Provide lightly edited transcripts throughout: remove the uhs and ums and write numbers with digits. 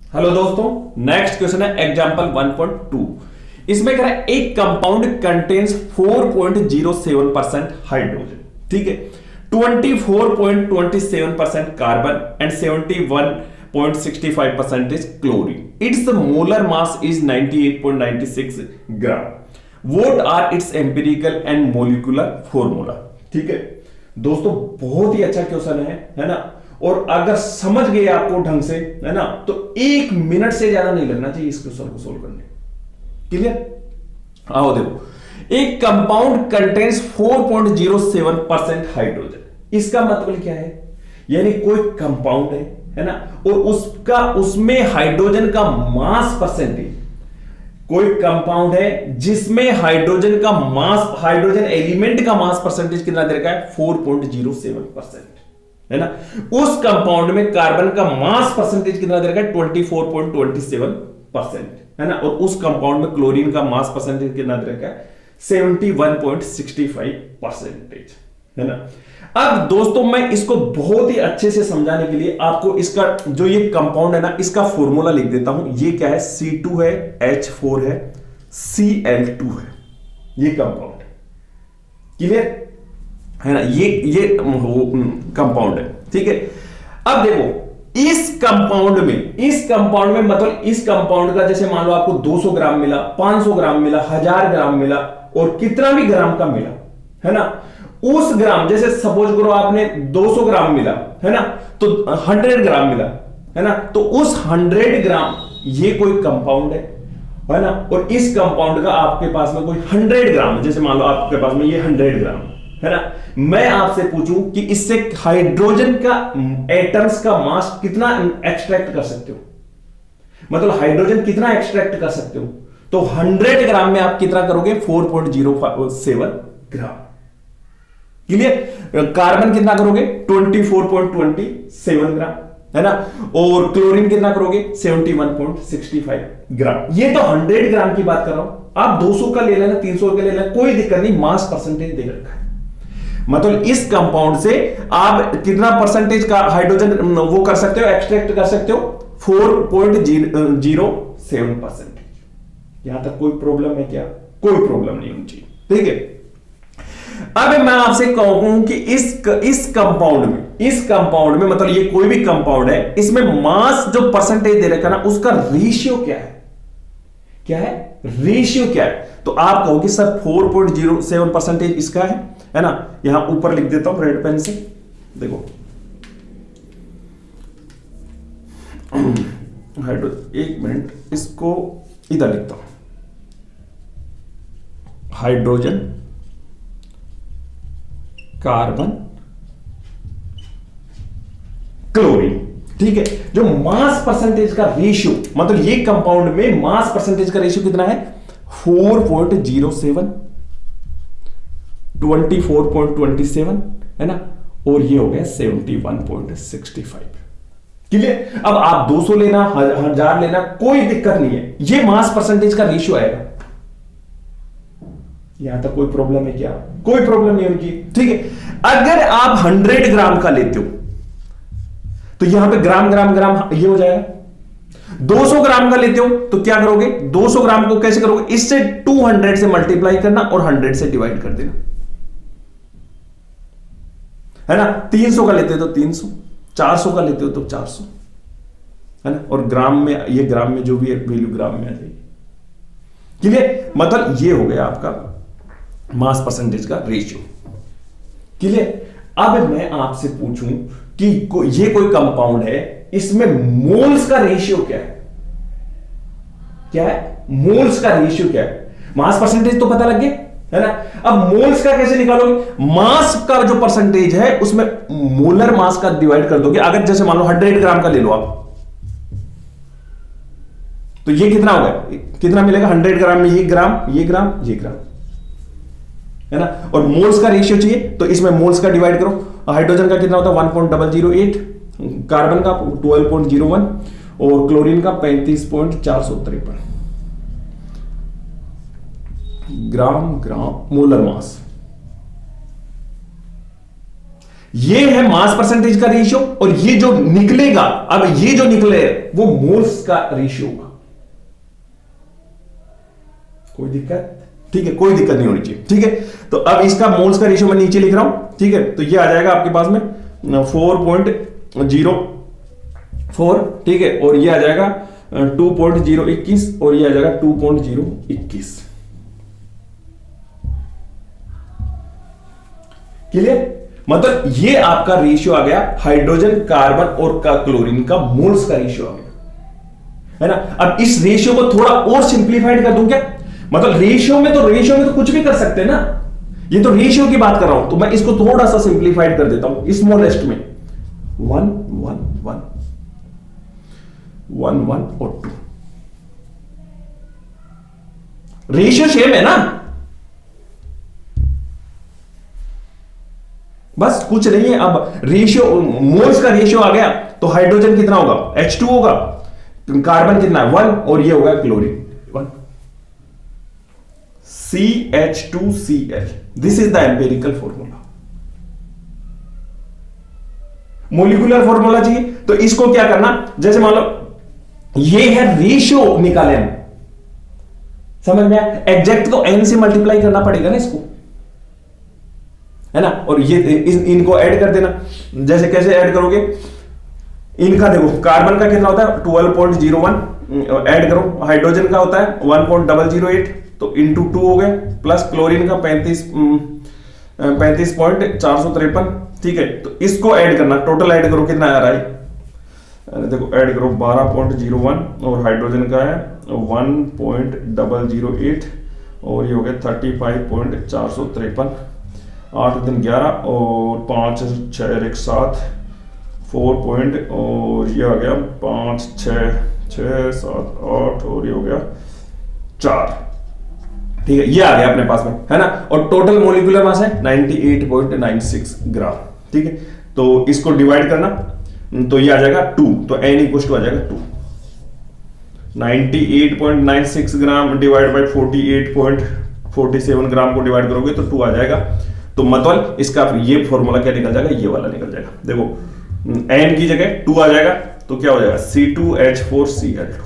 Hello दोस्तों, next question है example 1.2। इसमें कह रहा है एक कंपाउंड कंटेन्स 4.07% हाइड्रोजन, ठीक है, 24.27% carbon and 71.65% is chlorine. Its molar mass is 98.96 gram. What are its empirical and molecular formula. ठीक है दोस्तों, बहुत ही अच्छा क्वेश्चन है ना। और अगर समझ गए आपको ढंग से, है ना, तो 1 मिनट से ज्यादा नहीं लगना चाहिए इस क्वेश्चन को सोल्व करने। क्लियर? आओ देखो, एक कंपाउंड कंटेन्स 4.07% हाइड्रोजन। इसका मतलब क्या है? यानी कोई कंपाउंड है ना, और उसमें हाइड्रोजन का मास परसेंटेज, कोई कंपाउंड है जिसमें हाइड्रोजन का मास, हाइड्रोजन एलिमेंट का मास परसेंटेज कितना दे रखा है? 4.07%, है ना। उस कंपाउंड में कार्बन का मास परसेंटेज कितना दे रखा है? 24.27%, है ना। और उस कंपाउंड में क्लोरीन का मास परसेंटेज कितना दे रखा है? 71.65%, है ना। अब दोस्तों, मैं इसको बहुत ही अच्छे से समझाने के लिए आपको इसका जो ये कंपाउंड है ना, इसका फॉर्मूला लिख देता हूं। ये क्या है? C2 है, H4 है, Cl2 है, ये कंपाउंड। क्लियर है ना? ये कंपाउंड है, ठीक है। अब देखो, इस कंपाउंड में मतलब इस कंपाउंड का जैसे मान लो आपको 200 ग्राम मिला, 500 ग्राम मिला, 1000 ग्राम मिला, और कितना भी ग्राम का मिला, है ना, उस ग्राम, जैसे सपोज करो आपने 200 ग्राम मिला, है ना, तो 100 ग्राम मिला, है ना, तो उस 100 ग्राम ये कोई कंपाउंड है ना। और इस कंपाउंड का आपके पास में कोई 100 ग्राम, जैसे मान लो आपके पास में ये 100 ग्राम, है ना। मैं आपसे पूछूं कि इससे हाइड्रोजन का एटम्स का मास कितना एक्सट्रैक्ट कर सकते हो, मतलब हाइड्रोजन कितना एक्सट्रैक्ट कर सकते हो, तो 100 ग्राम में आप कितना करोगे? 4.07 ग्राम। क्लियर? कार्बन कितना करोगे? 24.27 ग्राम, है ना। और क्लोरीन कितना करोगे? 71.65 ग्राम। ये तो 100 ग्राम की बात कर रहा हूं। आप 200 का ले लेना, 300 का ले लेना, कोई दिक्कत नहीं, मास परसेंटेज दे रखा है। मतलब इस कंपाउंड से आप कितना परसेंटेज का हाइड्रोजन वो कर सकते हो, एक्सट्रैक्ट कर सकते हो? 4.07%। यहां तक कोई प्रॉब्लम है क्या? कोई प्रॉब्लम नहीं होनी चाहिए, ठीक है। अब मैं आपसे कहूं कि इस कंपाउंड में मतलब ये कोई भी कंपाउंड है, इसमें मास जो परसेंटेज दे रखा है ना, उसका रेशियो क्या है? क्या है? रेशियो क्या है? तो आप कहोगे सर 4.07% इसका है ना। यहां ऊपर लिख देता हूं रेड पेन से, देखो, एक मिनट, इसको इधर लिखता हूं। हाइड्रोजन, कार्बन, क्लोरीन, ठीक है। जो मास परसेंटेज का रेशियो, मतलब ये कंपाउंड में मास परसेंटेज का रेशियो कितना है? 4.07, 24.27, है ना, और ये हो गया 71.65। क्लियर? अब आप 200 लेना, 1000 लेना, कोई दिक्कत नहीं है, ये मास परसेंटेज का रेशियो आएगा। यहां तक कोई प्रॉब्लम है क्या? कोई प्रॉब्लम नहीं होगी, ठीक है। अगर आप 100 ग्राम का लेते हो तो यहां पे ग्राम ग्राम ग्राम ये हो जाएगा। 200 ग्राम का लेते हो तो क्या करोगे? 200 ग्राम को कैसे करोगे? इससे 200 से मल्टीप्लाई करना और 100 से डिवाइड कर देना, है ना। 300 का लेते हो तो 300, 400 का लेते हो तो 400, है ना। और ग्राम में, ये ग्राम में जो भी वैल्यू ग्राम में आ जाएगी। क्लियर? मतलब ये हो गया आपका मास परसेंटेज का रेशियो। क्लियर? अब मैं आपसे पूछूं कि ये कोई कंपाउंड है, इसमें मोल्स का रेशियो क्या है? क्या है? मोल्स का रेशियो क्या है? मास परसेंटेज तो पता लग गया, है ना। अब मोल्स का कैसे निकालोगे? मास का जो परसेंटेज है उसमें मोलर मास का डिवाइड कर दोगे। अगर जैसे मान लो 100 ग्राम का ले लो आप, तो ये कितना होगा? कितना मिलेगा? 100 ग्राम में ये ग्राम, ये ग्राम, ये ग्राम, है ना। और मोल्स का रेशियो चाहिए तो इसमें मोल्स का डिवाइड करो। हाइड्रोजन का कितना होता है? 1.008, कार्बन का 12.01 और क्लोरीन का 35.453 ग्राम ग्राम मोलर मास। ये है मास परसेंटेज का रेशियो, और ये जो निकलेगा, अब ये जो निकले वो मोल्स का रेशियो होगा। कोई दिक्कत? ठीक है, कोई दिक्कत नहीं होनी चाहिए। ठीक है, तो अब इसका मोल्स का रेशियो मैं नीचे लिख रहा हूं। ठीक है, तो ये आ जाएगा आपके पास में 4.04। ठीक है, और ये आ जाएगा 2.021, और ये आ जाएगा 2.021। क्लियर? मतलब ये आपका रेशियो आ गया हाइड्रोजन, कार्बन और क्लोरीन का मोल्स का रेशियो आ गया, है ना। अब इस रेशियो को थोड़ा और सिंप्लीफाइड कर दूं क्या? मतलब रेशियो में तो कुछ भी कर सकते हैं ना, ये तो रेशियो की बात कर रहा हूं, तो मैं इसको थोड़ा सा सिंप्लीफाइड कर देता हूं स्मॉलेस्ट में। 1 1 1 1 1 और 2, रेशियो सेम है ना, बस कुछ नहीं है। अब रेशियो, मोल्स का रेशियो आ गया, तो हाइड्रोजन कितना होगा? H2 होगा, कार्बन कितना है? 1, और ये होगा chlorine 1। CH2Cl, this is the empirical formula. Molecular formula चाहिए तो इसको क्या करना, जैसे मान लो ये है रेशियो निकाले, समझ में आया? एग्जैक्ट तो n से मल्टीप्लाई करना पड़ेगा ना इसको, है ना। और ये इनको ऐड कर देना। जैसे कैसे ऐड करोगे? इनका देखो, कार्बन का कितना होता है? 12.01 ऐड करो, हाइड्रोजन का होता है 1.008, तो इंटू 2 हो गया, प्लस क्लोरीन का 35.453। ठीक है, तो इसको ऐड करना, टोटल ऐड करो, कितना आ रहा है? देखो ऐड करो 12.01, और हाइड्रोजन का है 1.008, और ये हो गया 35.453। 8 दिन 11 और 5 6 1 7 4 पॉइंट, और ये आ गया 5 6 6 7 8, और ये हो गया 4। ठीक है, ये आ गया अपने पास में, है ना। और टोटल मोलिकुलर मास है 98.96 ग्राम। ठीक है, तो इसको डिवाइड करना, तो ये आ जाएगा 2, तो n इक्वल टू आ जाएगा 2। 98.96 ग्राम डिवाइड बाय 48.47 ग्राम को डिवाइड करोगे तो 2 आ जाएगा। तो मतलब इसका ये फॉर्मूला क्या निकल जाएगा? ये वाला निकल जाएगा। देखो n की जगह 2 आ जाएगा, तो क्या हो जाएगा? C2H4Cl2।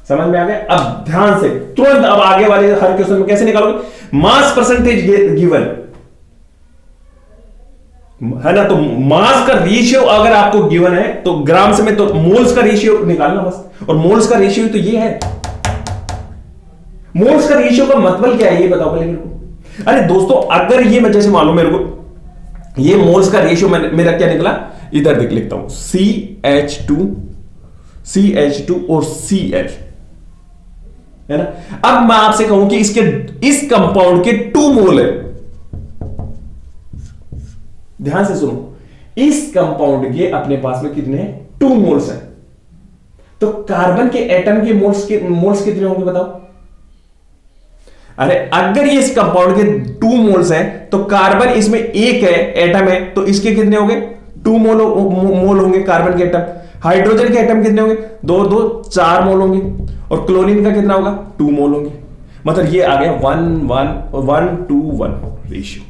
समझ में आ गया? अब ध्यान से तुरंत, अब आगे वाले हर क्वेश्चन में कैसे निकालोगे? मास परसेंटेज गिवन है ना, तो मास का रेशियो अगर आपको गिवन है तो ग्राम से में तो मोल्स का रेशियो निकालना बस, और मोल्स का रेशियो तो ये है। मोल्स का रेशियो का मतलब क्या है ये बताओ पहले मेरे को। अरे दोस्तों, अगर ये मैं जैसे मान लो मेरे को ये मोल्स का रेशियो मेरा क्या निकला, इधर देख लिखता हूं CH2 और Cl, है ना। अब मैं आपसे कहूं कि इस कंपाउंड के 2 मोल है, ध्यान से सुनो, इस कंपाउंड के अपने पास में कितने हैं? 2 मोल्स हैं। तो कार्बन के एटम के मोल्स कितने होंगे बताओ? अरे अगर ये इस कंपाउंड के 2 मोल्स हैं तो कार्बन इसमें 1 है, एटम है, तो इसके कितने होंगे? 2 मोल होंगे कार्बन के एटम। हाइड्रोजन के एटम कितने होंगे? 2 4 मोल होंगे, और क्लोरीन का कितना होगा? 2 मोल होंगे। मतलब ये आ गया 1:1 रेशियो।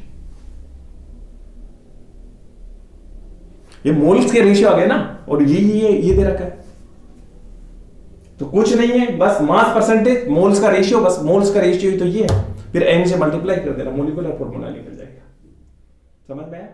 ये मोल्स के रेशियो आ गए ना, और ये दे रखा है। तो कुछ नहीं है, बस मास परसेंटेज, मोल्स का रेशियो, बस मोल्स का रेशियो ही तो ये है, फिर n से मल्टीप्लाई कर देना, मोलिकुलर फॉर्मूला निकल जाएगा। समझ में आया?